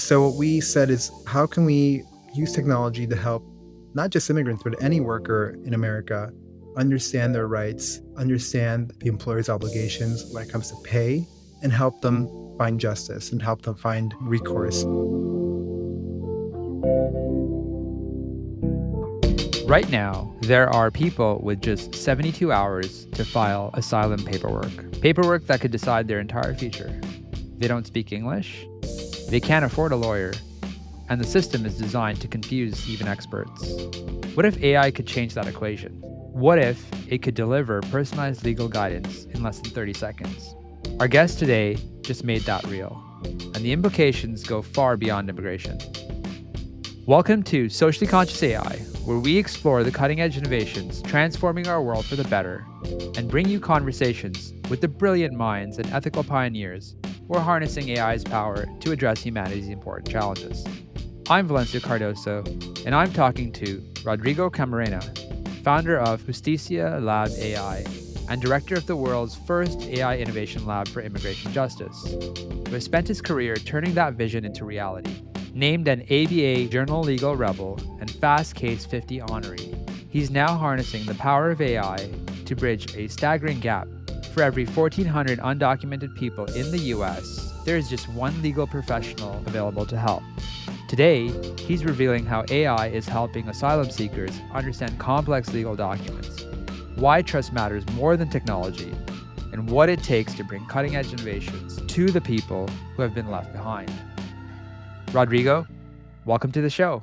So what we said is, how can we use technology to help not just immigrants, but any worker in America understand their rights, understand the employer's obligations when it comes to pay, and help them find justice and help them find recourse. Right now, there are people with just 72 hours to file asylum paperwork that could decide their entire future. They don't speak English, they can't afford a lawyer, and the system is designed to confuse even experts. What if AI could change that equation? What if it could deliver personalized legal guidance in less than 30 seconds? Our guest today just made that real, and the implications go far beyond immigration. Welcome to Socially Conscious AI, where we explore the cutting-edge innovations transforming our world for the better and bring you conversations with the brilliant minds and ethical pioneers who are harnessing AI's power to address humanity's important challenges. I'm Valencio Cardoso, and I'm talking to Rodrigo Camarena, founder of Justicia Lab AI and director of the world's first AI innovation lab for immigration justice, who has spent his career turning that vision into reality. Named an ABA Journal Legal Rebel and Fast Case 50 honoree, he's now harnessing the power of AI to bridge a staggering gap. For every 1,400 undocumented people in the US, there is just one legal professional available to help. Today, he's revealing how AI is helping asylum seekers understand complex legal documents, why trust matters more than technology, and what it takes to bring cutting-edge innovations to the people who have been left behind. Rodrigo, welcome to the show.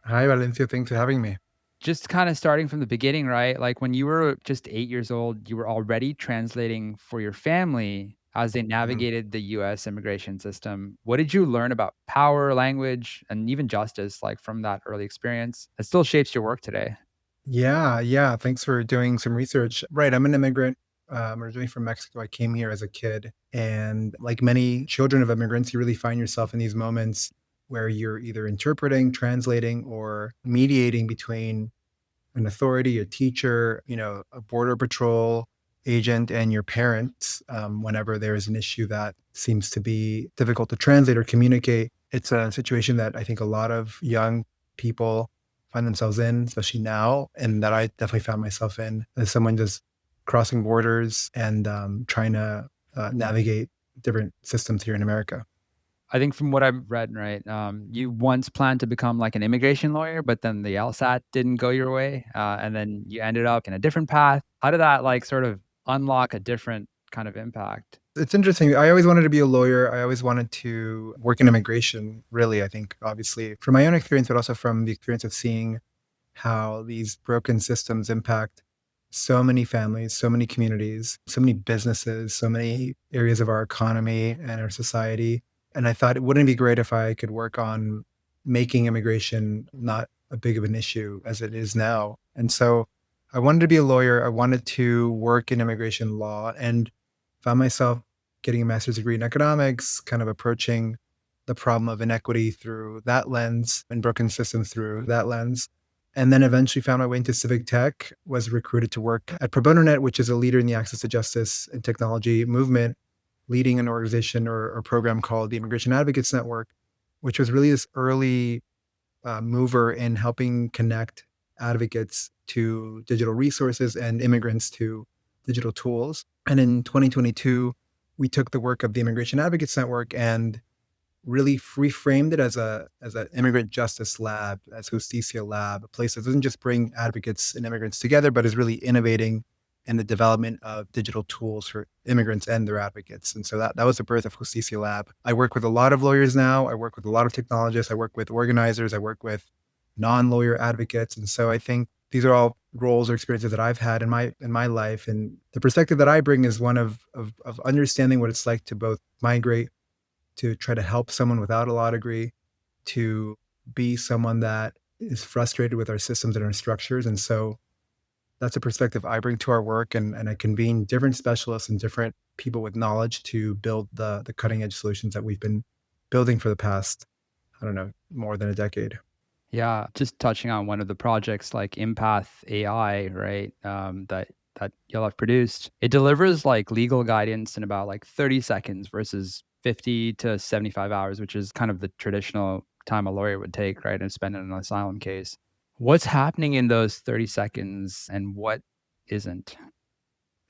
Hi, Valencia. Thanks for having me. Just kind of starting from the beginning, right? Like when you were just 8 years old, you were already translating for your family as they navigated the US immigration system. What did you learn about power, language, and even justice, like from that early experience that still shapes your work today? Yeah. Thanks for doing some research. Right. I'm an immigrant. Originally from Mexico. I came here as a kid. And like many children of immigrants, you really find yourself in these moments where you're either interpreting, translating, or mediating between an authority, a teacher, a border patrol agent, and your parents. Whenever there is an issue that seems to be difficult to translate or communicate, it's a situation that I think a lot of young people find themselves in, especially now, and that I definitely found myself in as someone just crossing borders and trying to navigate different systems here in America. I think from what I've read, right, you once planned to become like an immigration lawyer, but then the LSAT didn't go your way, and then you ended up in a different path. How did that like sort of unlock a different kind of impact? It's interesting. I always wanted to be a lawyer. I always wanted to work in immigration, really, I think, obviously, from my own experience, but also from the experience of seeing how these broken systems impact so many families, so many communities, so many businesses, so many areas of our economy and our society. And I thought, it wouldn't it be great if I could work on making immigration not a big of an issue as it is now. And so I wanted to be a lawyer. I wanted to work in immigration law and found myself getting a master's degree in economics, kind of approaching the problem of inequity through that lens and broken systems through that lens. And then eventually found my way into civic tech, was recruited to work at Pro Bono Net, which is a leader in the access to justice and technology movement, leading an organization or program called the Immigration Advocates Network, which was really this early mover in helping connect advocates to digital resources and immigrants to digital tools. And in 2022, we took the work of the Immigration Advocates Network and really reframed it as an immigrant justice lab, as Justicia Lab, a place that doesn't just bring advocates and immigrants together, but is really innovating in the development of digital tools for immigrants and their advocates. And so that was the birth of Justicia Lab. I work with a lot of lawyers now. I work with a lot of technologists. I work with organizers. I work with non-lawyer advocates. And so I think these are all roles or experiences that I've had in my life. And the perspective that I bring is one of understanding what it's like to both migrate, to try to help someone without a law degree, to be someone that is frustrated with our systems and our structures. And so that's a perspective I bring to our work, and I convene different specialists and different people with knowledge to build the cutting edge solutions that we've been building for the past, I don't know, more than a decade. Yeah, just touching on one of the projects like Empath AI, right? That y'all have produced. It delivers like legal guidance in about like 30 seconds versus 50 to 75 hours, which is kind of the traditional time a lawyer would take, right, and spend in an asylum case. What's happening in those 30 seconds and what isn't?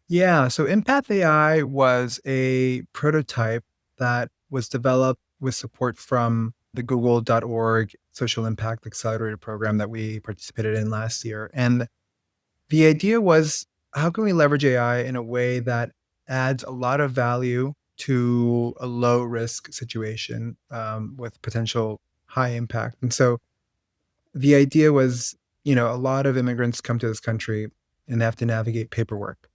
Yeah, so Empath AI was a prototype that was developed with support from the google.org social impact accelerator program that we participated in last year. And the idea was, how can we leverage AI in a way that adds a lot of value to a low risk situation with potential high impact? And so the idea was, a lot of immigrants come to this country and they have to navigate paperwork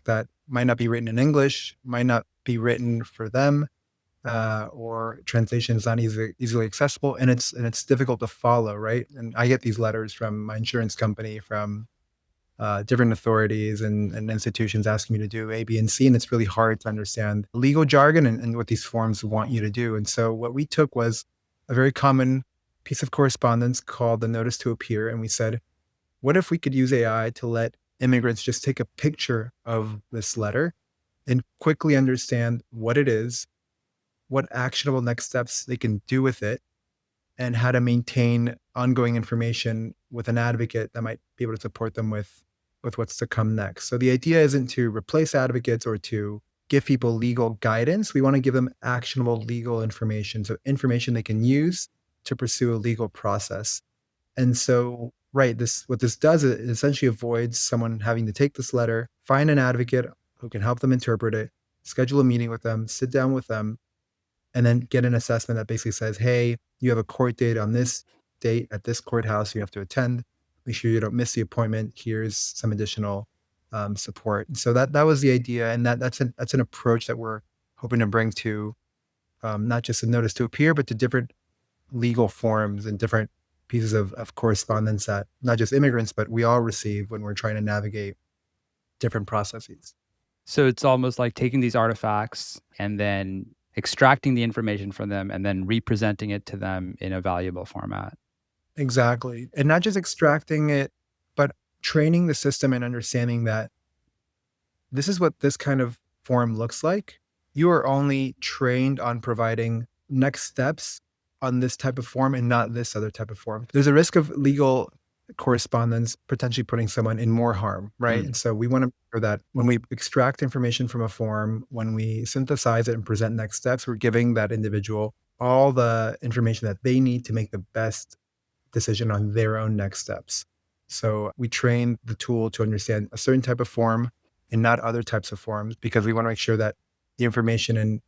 that might not be written in English, might not be written for them, or translation is not easily accessible, and it's difficult to follow, right? And I get these letters from my insurance company, from different authorities and institutions asking me to do A, B, and C, and it's really hard to understand legal jargon and what these forms want you to do. And so what we took was a very common piece of correspondence called the notice to appear, and we said, what if we could use AI to let immigrants just take a picture of this letter and quickly understand what it is, what actionable next steps they can do with it, and how to maintain ongoing information with an advocate that might be able to support them with what's to come next. So the idea isn't to replace advocates or to give people legal guidance. We want to give them actionable legal information, so information they can use to pursue a legal process. And so, right, this what this does is it essentially avoids someone having to take this letter, find an advocate who can help them interpret it, schedule a meeting with them, sit down with them, and then get an assessment that basically says, hey, you have a court date on this date at this courthouse you have to attend. Make sure you don't miss the appointment. Here's some additional support. And so that was the idea, and that's an approach that we're hoping to bring to not just a notice to appear, but to different legal forms and different pieces of correspondence that not just immigrants, but we all receive when we're trying to navigate different processes. So it's almost like taking these artifacts and then extracting the information from them and then representing it to them in a valuable format. Exactly. And not just extracting it, but training the system and understanding that this is what this kind of form looks like. You are only trained on providing next steps on this type of form and not this other type of form. There's a risk of legal correspondence potentially putting someone in more harm, right? Mm. And so we want to make sure that when we extract information from a form, when we synthesize it and present next steps, we're giving that individual all the information that they need to make the best decision on their own next steps. So we train the tool to understand a certain type of form and not other types of forms, because we want to make sure that the information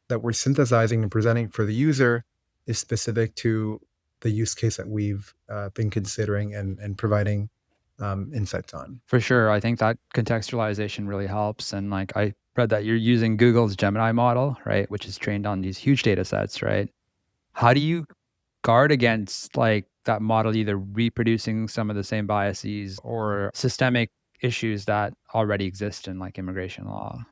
that we're synthesizing and presenting for the user is specific to the use case that we've been considering and providing insights on. For sure. I think that contextualization really helps. And like I read that you're using Google's Gemini model, right? Which is trained on these huge data sets, right? How do you guard against like that model either reproducing some of the same biases or systemic issues that already exist in like immigration law?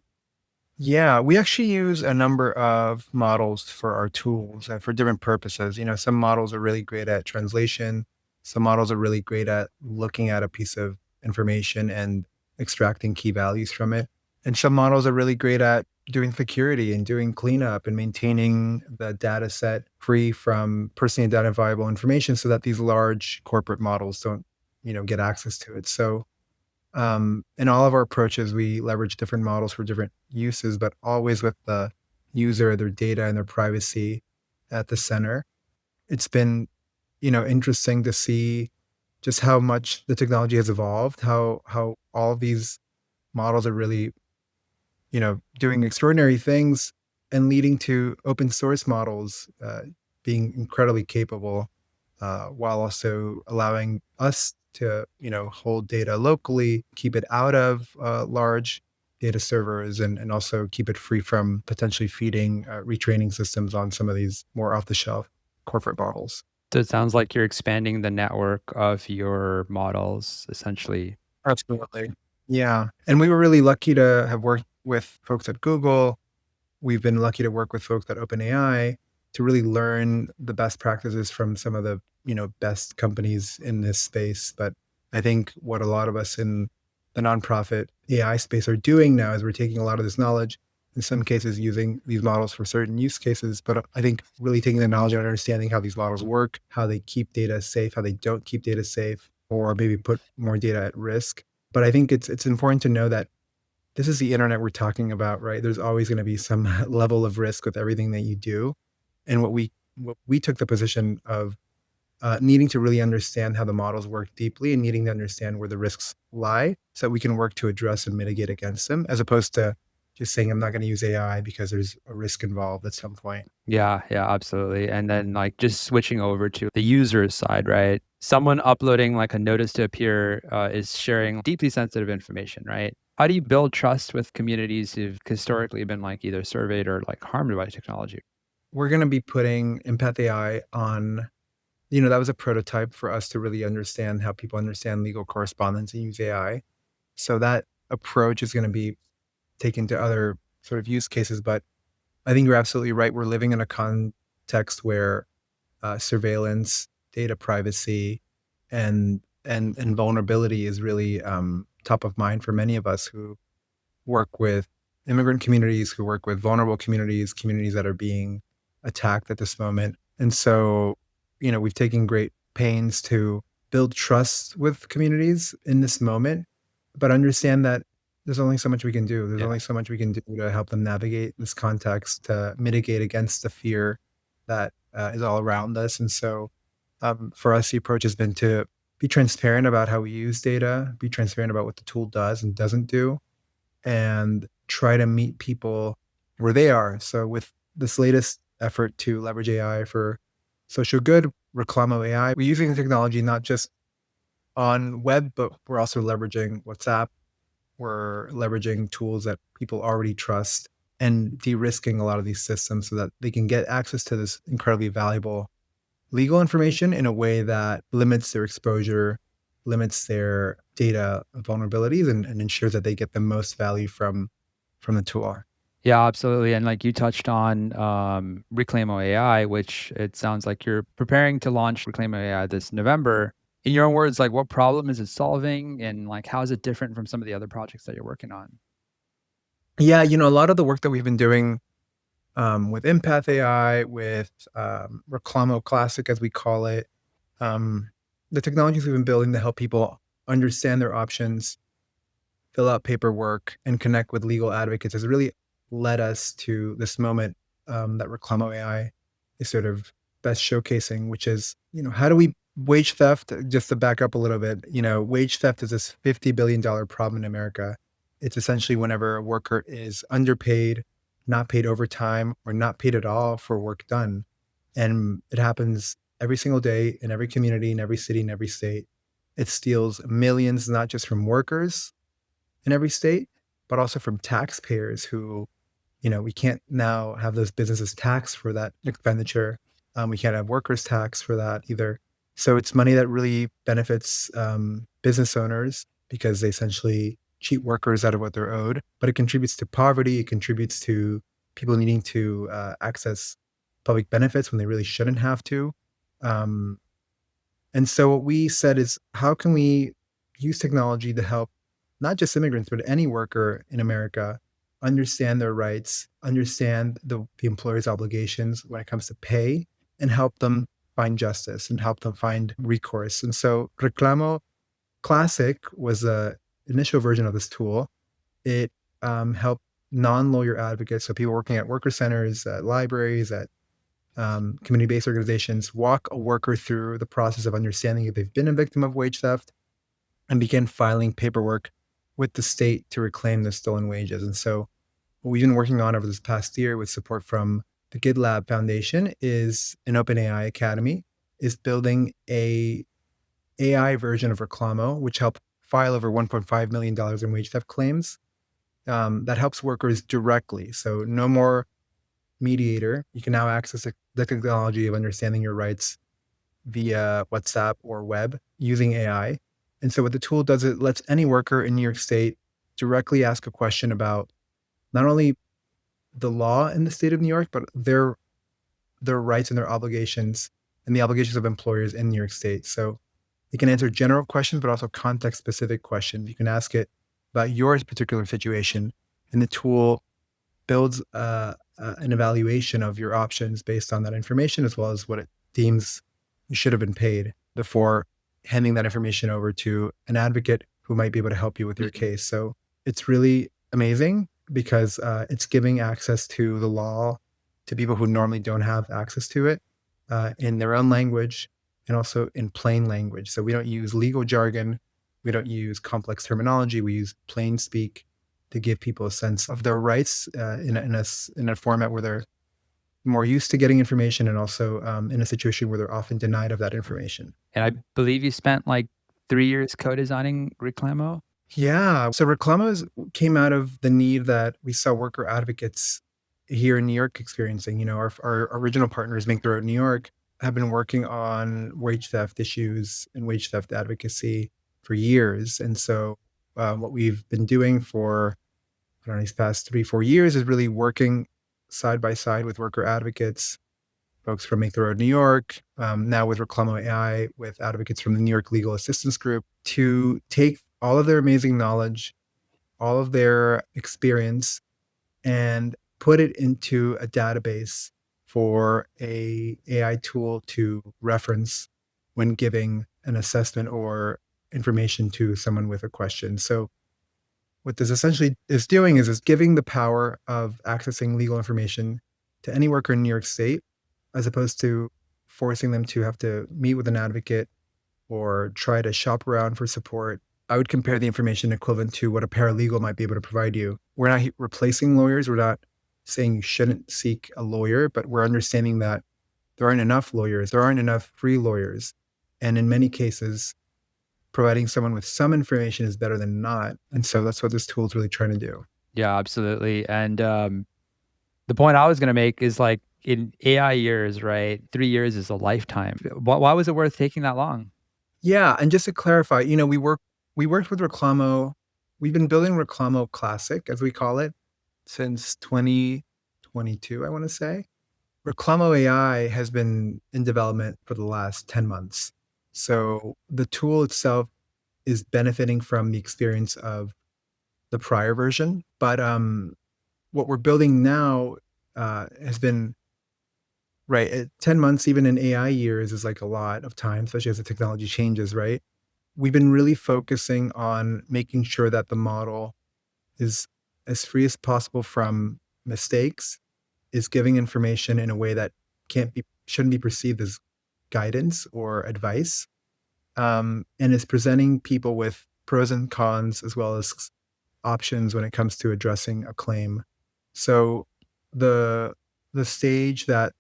Yeah, we actually use a number of models for our tools and for different purposes. Some models are really great at translation. Some models are really great at looking at a piece of information and extracting key values from it. And some models are really great at doing security and doing cleanup and maintaining the data set free from personally identifiable information so that these large corporate models don't, get access to it. So in all of our approaches, we leverage different models for different uses, but always with the user, their data, and their privacy at the center. It's been, interesting to see just how much the technology has evolved, how all of these models are really, doing extraordinary things and leading to open source models being incredibly capable, while also allowing us to, hold data locally, keep it out of large data servers, and also keep it free from potentially feeding retraining systems on some of these more off the shelf corporate models. So it sounds like you're expanding the network of your models essentially. Absolutely. Yeah. And we were really lucky to have worked with folks at Google. We've been lucky to work with folks at OpenAI to really learn the best practices from some of the, best companies in this space. But I think what a lot of us in the nonprofit AI space are doing now is we're taking a lot of this knowledge in some cases using these models for certain use cases. But I think really taking the knowledge and understanding how these models work, how they keep data safe, how they don't keep data safe, or maybe put more data at risk. But I think it's important to know that this is the internet we're talking about, right? There's always going to be some level of risk with everything that you do. And what we took the position of needing to really understand how the models work deeply and needing to understand where the risks lie so that we can work to address and mitigate against them, as opposed to just saying, I'm not going to use AI because there's a risk involved at some point. Yeah, yeah, absolutely. And then like just switching over to the user's side, right? Someone uploading like a notice to appear is sharing deeply sensitive information, right? How do you build trust with communities who've historically been like either surveyed or like harmed by technology? We're going to be putting Empath AI on, that was a prototype for us to really understand how people understand legal correspondence and use AI. So that approach is going to be taken to other sort of use cases. But I think you're absolutely right. We're living in a context where surveillance, data privacy, and vulnerability is really top of mind for many of us who work with immigrant communities, who work with vulnerable communities, communities that are being attacked at this moment. And so, we've taken great pains to build trust with communities in this moment, but understand that there's only so much we can do. There's Yeah. only so much we can do to help them navigate this context, to mitigate against the fear that is all around us. And so, for us, the approach has been to be transparent about how we use data, be transparent about what the tool does and doesn't do, and try to meet people where they are. So with this latest effort to leverage AI for social good, Reclamo AI, we're using the technology not just on web, but we're also leveraging WhatsApp. We're leveraging tools that people already trust and de-risking a lot of these systems so that they can get access to this incredibly valuable legal information in a way that limits their exposure, limits their data vulnerabilities, and ensures that they get the most value from the tool. Yeah, absolutely. And like you touched on Reclamo AI, which it sounds like you're preparing to launch Reclamo AI this November. In your own words, like what problem is it solving and like how is it different from some of the other projects that you're working on? Yeah, a lot of the work that we've been doing with Empath AI, with Reclamo Classic, as we call it, um, the technologies we've been building to help people understand their options, fill out paperwork, and connect with legal advocates has really led us to this moment that Reclamo AI is sort of best showcasing, which is, how do we wage theft? Just to back up a little bit, wage theft is this $50 billion problem in America. It's essentially whenever a worker is underpaid, not paid overtime, or not paid at all for work done. And it happens every single day in every community, in every city, in every state. It steals millions, not just from workers, in every state, but also from taxpayers who, we can't now have those businesses taxed for that expenditure. We can't have workers taxed for that either. So it's money that really benefits business owners because they essentially cheat workers out of what they're owed, but it contributes to poverty. It contributes to people needing to access public benefits when they really shouldn't have to. Um, and so what we said is, how can we use technology to help not just immigrants, but any worker in America understand their rights, understand the employer's obligations when it comes to pay, and help them find justice and help them find recourse. And so Reclamo Classic was the initial version of this tool. It helped non-lawyer advocates, so people working at worker centers, at libraries, at community-based organizations, walk a worker through the process of understanding if they've been a victim of wage theft and begin filing paperwork with the state to reclaim the stolen wages. And so what we've been working on over this past year with support from the GitLab Foundation is an OpenAI Academy, is building a AI version of Reclamo, which helped file over $1.5 million in wage theft claims that helps workers directly. So no more mediator. You can now access the technology of understanding your rights via WhatsApp or web using AI. And so what the tool does, it lets any worker in New York State directly ask a question about not only the law in the state of New York, but their rights and their obligations and the obligations of employers in New York State. So it can answer general questions, but also context specific questions. You can ask it about your particular situation, and the tool builds an evaluation of your options based on that information, as well as what it deems you should have been paid before handing that information over to an advocate who might be able to help you with your case. So it's really amazing because it's giving access to the law to people who normally don't have access to it in their own language and also in plain language. So we don't use legal jargon. We don't use complex terminology. We use plain speak to give people a sense of their rights in a format where they're more used to getting information and also in a situation where they're often denied of that information. And I believe you spent like 3 years co-designing Reclamo? Yeah. So Reclamos came out of the need that we saw worker advocates here in New York experiencing. You know, our original partners, Make the Road New York, have been working on wage theft issues and wage theft advocacy for years. And so what we've been doing for, I don't know, these past 3-4 years is really working side by side with worker advocates, folks from Make the Road New York, now with Reclamo AI, with advocates from the New York Legal Assistance Group, to take all of their amazing knowledge, all of their experience, and put it into a database for a AI tool to reference when giving an assessment or information to someone with a question. So what this essentially is doing is giving the power of accessing legal information to any worker in New York State, as opposed to forcing them to have to meet with an advocate or try to shop around for support. I would compare the information equivalent to what a paralegal might be able to provide you. We're not replacing lawyers. We're not saying you shouldn't seek a lawyer, but we're understanding that there aren't enough lawyers. There aren't enough free lawyers. And in many cases, providing someone with some information is better than not. And so that's what this tool is really trying to do. Yeah, absolutely. And the point I was going to make is like in AI years, right? 3 years is a lifetime. Why was it worth taking that long? Yeah, and just to clarify, you know, we worked with Reclamo. We've been building Reclamo Classic, as we call it, since 2022, I want to say. Reclamo AI has been in development for the last 10 months. So the tool itself is benefiting from the experience of the prior version. But what we're building now has been right at 10 months, even in AI years, is like a lot of time, especially as the technology changes, right? We've been really focusing on making sure that the model is as free as possible from mistakes, is giving information in a way that shouldn't be perceived as guidance or advice, and is presenting people with pros and cons as well as options when it comes to addressing a claim. So the the stage that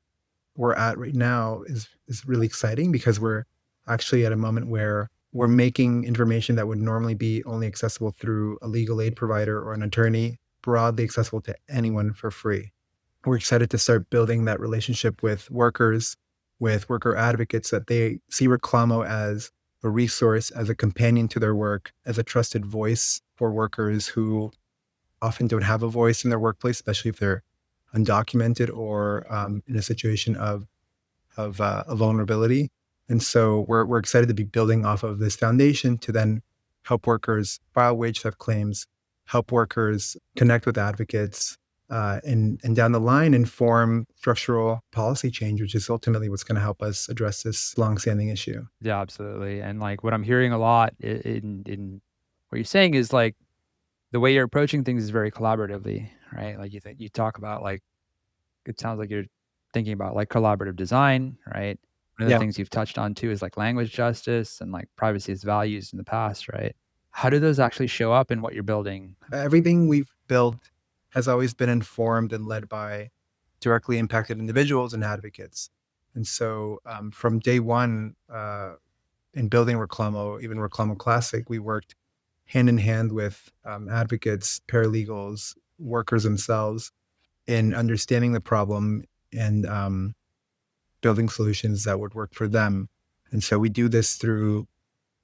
we're at right now is really exciting because we're actually at a moment where we're making information that would normally be only accessible through a legal aid provider or an attorney broadly accessible to anyone for free. We're excited to start building that relationship with workers, with worker advocates, that they see Reclamo as a resource, as a companion to their work, as a trusted voice for workers who often don't have a voice in their workplace, especially if they're undocumented or in a situation of a vulnerability. And so we're excited to be building off of this foundation to then help workers file wage theft claims, help workers connect with advocates, and down the line inform structural policy change, which is ultimately what's going to help us address this longstanding issue. Yeah, absolutely. And like what I'm hearing a lot in what you're saying is like the way you're approaching things is very collaboratively, right? Like you talk about like it sounds like you're thinking about like collaborative design, right? One of the Yeah. things you've touched on too is like language justice and like privacy as values in the past, right? How do those actually show up in what you're building? Everything we've built has always been informed and led by directly impacted individuals and advocates. And so from day one, in building Reclamo, even Reclamo Classic, we worked hand in hand with advocates, paralegals, workers themselves in understanding the problem and building solutions that would work for them. And so we do this through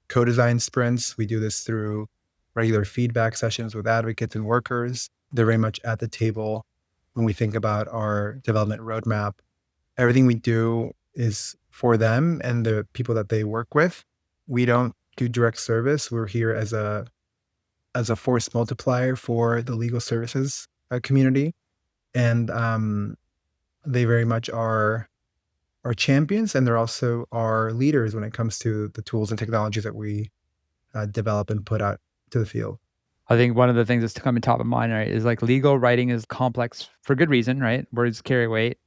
co-design sprints. We do this through regular feedback sessions with advocates and workers. They're very much at the table when we think about our development roadmap. Everything we do is for them and the people that they work with. We don't do direct service. We're here as a force multiplier for the legal services community. And they very much are champions, and they're also our leaders when it comes to the tools and technologies that we develop and put out to the field. I think one of the things that's coming top of mind, right, is like legal writing is complex for good reason, right? Words carry weight.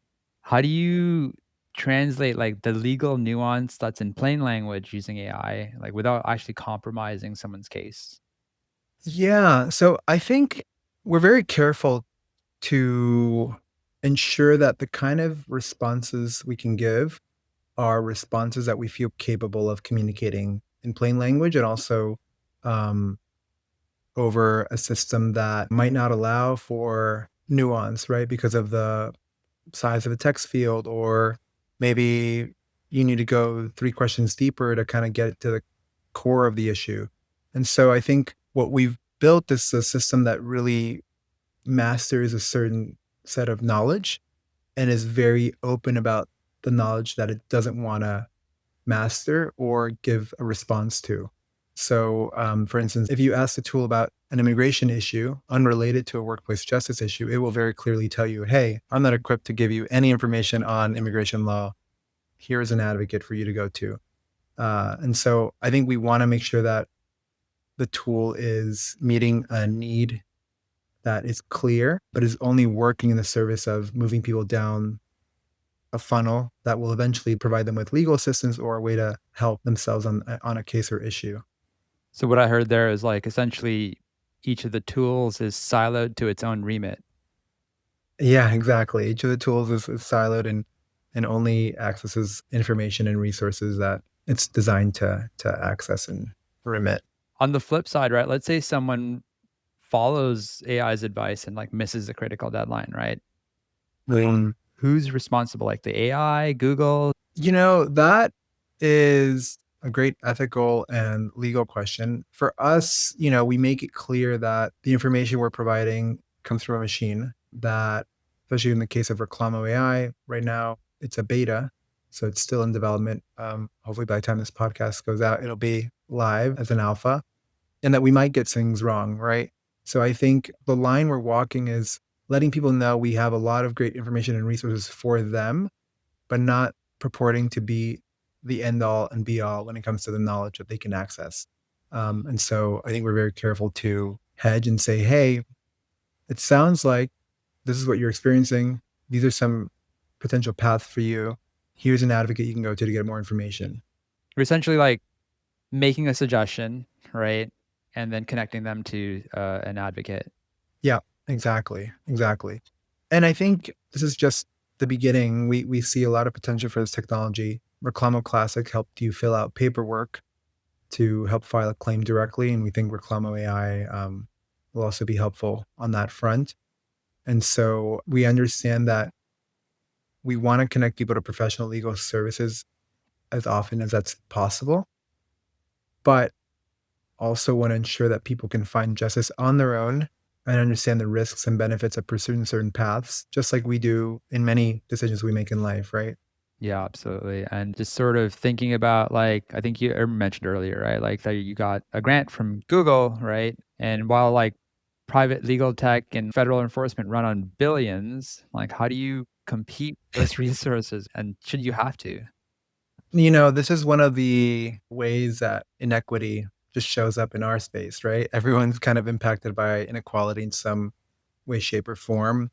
How do you translate like the legal nuance that's in plain language using AI, like without actually compromising someone's case? Yeah. So I think we're very careful to ensure that the kind of responses we can give are responses that we feel capable of communicating in plain language, and also um, over a system that might not allow for nuance, right? Because of the size of the text field, or maybe you need to go 3 questions deeper to kind of get to the core of the issue. And so I think what we've built is a system that really masters a certain set of knowledge and is very open about the knowledge that it doesn't want to master or give a response to. So, for instance, if you ask the tool about an immigration issue unrelated to a workplace justice issue, it will very clearly tell you, hey, I'm not equipped to give you any information on immigration law. Here's an advocate for you to go to. And so I think we want to make sure that the tool is meeting a need that is clear, but is only working in the service of moving people down a funnel that will eventually provide them with legal assistance or a way to help themselves on a case or issue. So what I heard there is like essentially each of the tools is siloed to its own remit. Yeah, exactly. Each of the tools is siloed and only accesses information and resources that it's designed to access and remit. On the flip side, right? Let's say someone follows AI's advice and like misses a critical deadline, right? Um, Who's responsible? Like the AI, Google? that is a great ethical and legal question. For us, we make it clear that the information we're providing comes from a machine that, especially in the case of Reclamo AI, right now it's a beta. So it's still in development. Hopefully by the time this podcast goes out, it'll be live as an alpha, and that we might get things wrong, right? So I think the line we're walking is letting people know we have a lot of great information and resources for them, but not purporting to be the end all and be all when it comes to the knowledge that they can access. And so I think we're very careful to hedge and say, hey, it sounds like this is what you're experiencing. These are some potential paths for you. Here's an advocate you can go to get more information. You're essentially like making a suggestion, right? And then connecting them to an advocate. Yeah, exactly. Exactly. And I think this is just the beginning. We see a lot of potential for this technology. Reclamo Classic helped you fill out paperwork to help file a claim directly. And we think Reclamo AI will also be helpful on that front. And so we understand that we want to connect people to professional legal services as often as that's possible, but also want to ensure that people can find justice on their own and understand the risks and benefits of pursuing certain paths, just like we do in many decisions we make in life, right? Yeah, absolutely. And just sort of thinking about like, I think you mentioned earlier, right? Like that you got a grant from Google, right? And while like private legal tech and federal enforcement run on billions, like how do you compete with those resources? And should you have to? This is one of the ways that inequity just shows up in our space, right? Everyone's kind of impacted by inequality in some way, shape, or form.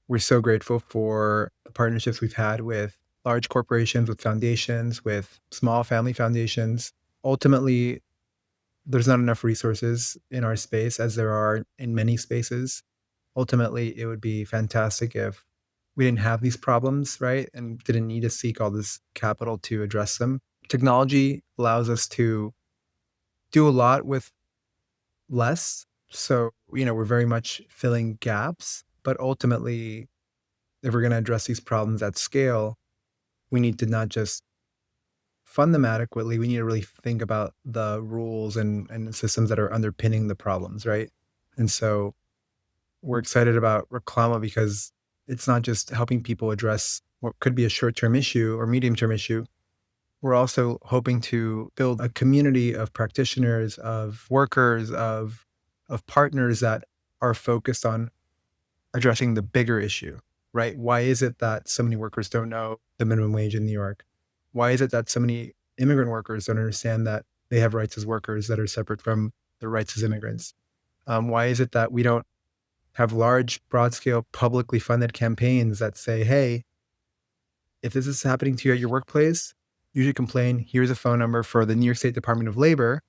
We're so grateful for the partnerships we've had with large corporations, with foundations, with small family foundations. Ultimately, there's not enough resources in our space as there are in many spaces. Ultimately, it would be fantastic if we didn't have these problems, right? And didn't need to seek all this capital to address them. Technology allows us to do a lot with less. So, we're very much filling gaps, but ultimately, if we're going to address these problems at scale, we need to not just fund them adequately. We need to really think about the rules and the systems that are underpinning the problems, right? And so we're excited about Reclama because it's not just helping people address what could be a short-term issue or medium-term issue. We're also hoping to build a community of practitioners, of workers, of partners that are focused on addressing the bigger issue, right? Why is it that so many workers don't know the minimum wage in New York? Why is it that so many immigrant workers don't understand that they have rights as workers that are separate from their rights as immigrants? Why is it that we don't have large, broad scale, publicly funded campaigns that say, hey, if this is happening to you at your workplace, you should complain. Here's a phone number for the New York State Department of Labor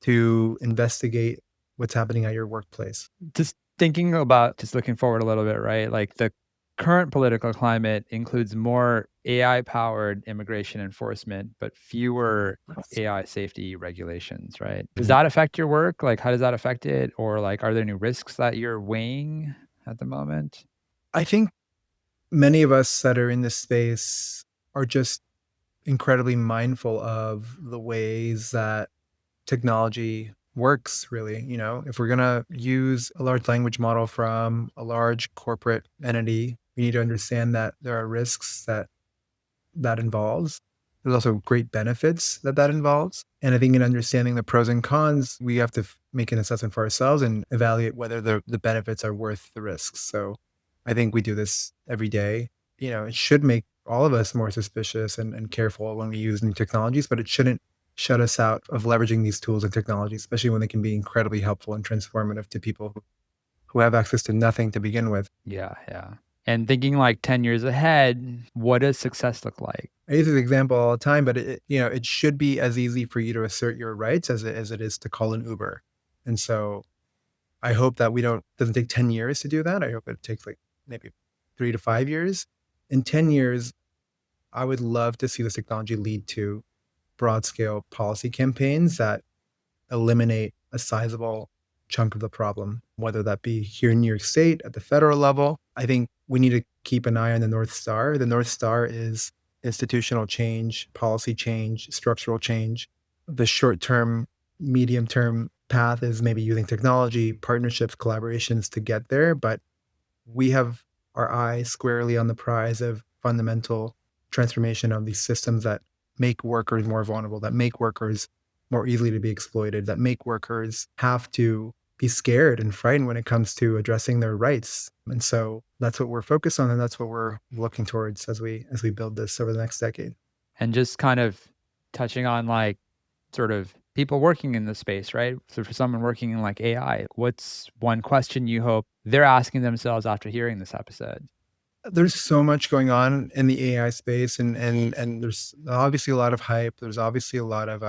to investigate what's happening at your workplace. Just thinking about just looking forward a little bit, right? Like the current political climate includes more AI powered immigration enforcement, but fewer AI safety regulations, right? Does that affect your work? Like, how does that affect it? Or like, are there any risks that you're weighing at the moment? I think many of us that are in this space are just incredibly mindful of the ways that technology works, really. You know, if we're going to use a large language model from a large corporate entity, we need to understand that there are risks that involves. There's also great benefits that involves. And I think in understanding the pros and cons, we have to make an assessment for ourselves and evaluate whether the benefits are worth the risks. So I think we do this every day. You know, it should make all of us more suspicious and careful when we use new technologies, but it shouldn't shut us out of leveraging these tools and technologies, especially when they can be incredibly helpful and transformative to people who have access to nothing to begin with. Yeah, yeah. And thinking like 10 years ahead, what does success look like? I use this example all the time, but it should be as easy for you to assert your rights as it is to call an Uber. And so I hope that doesn't take 10 years to do that. I hope it takes like maybe 3 to 5 years. In 10 years, I would love to see this technology lead to broad scale policy campaigns that eliminate a sizable chunk of the problem, whether that be here in New York State at the federal level. I think we need to keep an eye on the North Star. The North Star is institutional change, policy change, structural change. The short term, medium term path is maybe using technology, partnerships, collaborations to get there. But we have our eye squarely on the prize of fundamental transformation of these systems that make workers more vulnerable, that make workers more easily to be exploited, that make workers have to be scared and frightened when it comes to addressing their rights. And so that's what we're focused on, and that's what we're looking towards as we build this over the next decade. And just kind of touching on like sort of people working in the space, right? So for someone working in like AI, what's one question you hope they're asking themselves after hearing this episode? There's so much going on in the AI space, and there's obviously a lot of hype. There's obviously a lot of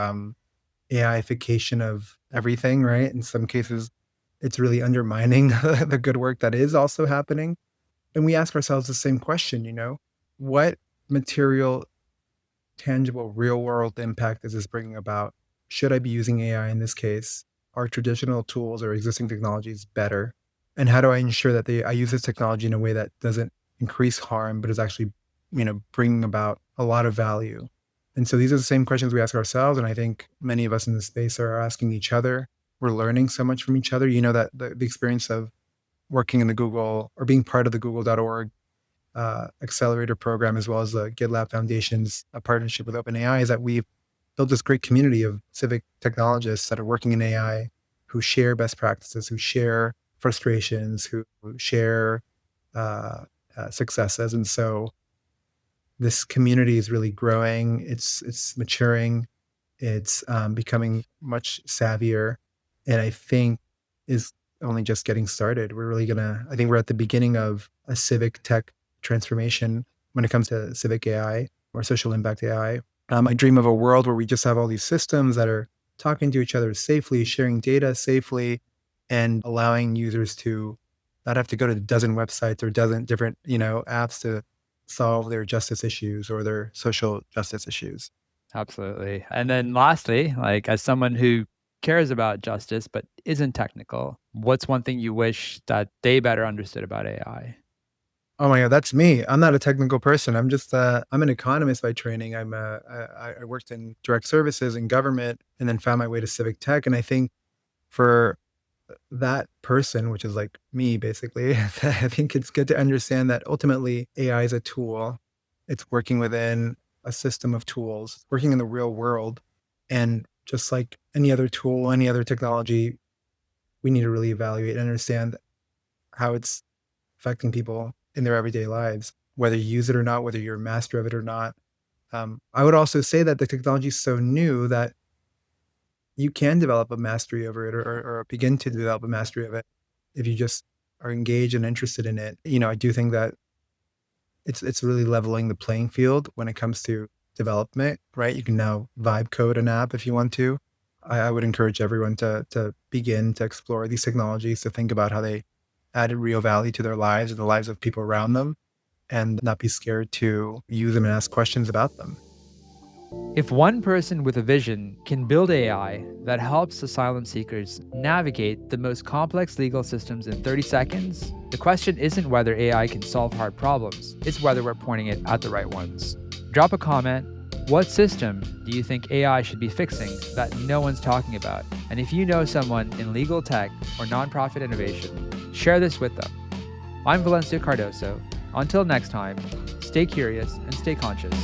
AIification of everything, right? In some cases, it's really undermining the good work that is also happening. And we ask ourselves the same question, what material, tangible, real world impact is this bringing about? Should I be using AI in this case? Are traditional tools or existing technologies better? And how do I ensure that I use this technology in a way that doesn't increase harm, but is actually, bringing about a lot of value? And so these are the same questions we ask ourselves. And I think many of us in this space are asking each other. We're learning so much from each other. You know, that the experience of working in the Google or being part of the google.org accelerator program, as well as the GitLab Foundation's partnership with OpenAI, is that we've built this great community of civic technologists that are working in AI, who share best practices, who share frustrations, who share successes. And so this community is really growing. It's maturing. It's becoming much savvier, and I think is only just getting started. I think we're at the beginning of a civic tech transformation when it comes to civic AI or social impact AI. I dream of a world where we just have all these systems that are talking to each other safely, sharing data safely, and allowing users to not have to go to a dozen websites or dozen different, apps to solve their justice issues or their social justice issues. Absolutely. And then lastly, like as someone who cares about justice but isn't technical, what's one thing you wish that they better understood about AI? Oh my God, that's me. I'm not a technical person. I'm an economist by training. I worked in direct services and government and then found my way to civic tech. And I think for that person, which is like me, basically, I think it's good to understand that ultimately AI is a tool. It's working within a system of tools, working in the real world. And just like any other tool, any other technology, we need to really evaluate and understand how it's affecting people in their everyday lives, whether you use it or not, whether you're a master of it or not. I would also say that the technology is so new that you can develop a mastery over it, or begin to develop a mastery of it if you just are engaged and interested in it. I do think that it's really leveling the playing field when it comes to development, right? You can now vibe code an app if you want to. I would encourage everyone to begin to explore these technologies, to think about how they added real value to their lives and the lives of people around them, and not be scared to use them and ask questions about them. If one person with a vision can build AI that helps asylum seekers navigate the most complex legal systems in 30 seconds, the question isn't whether AI can solve hard problems, it's whether we're pointing it at the right ones. Drop a comment. What system do you think AI should be fixing that no one's talking about? And if you know someone in legal tech or nonprofit innovation, share this with them. I'm Valencio Cardoso. Until next time, stay curious and stay conscious.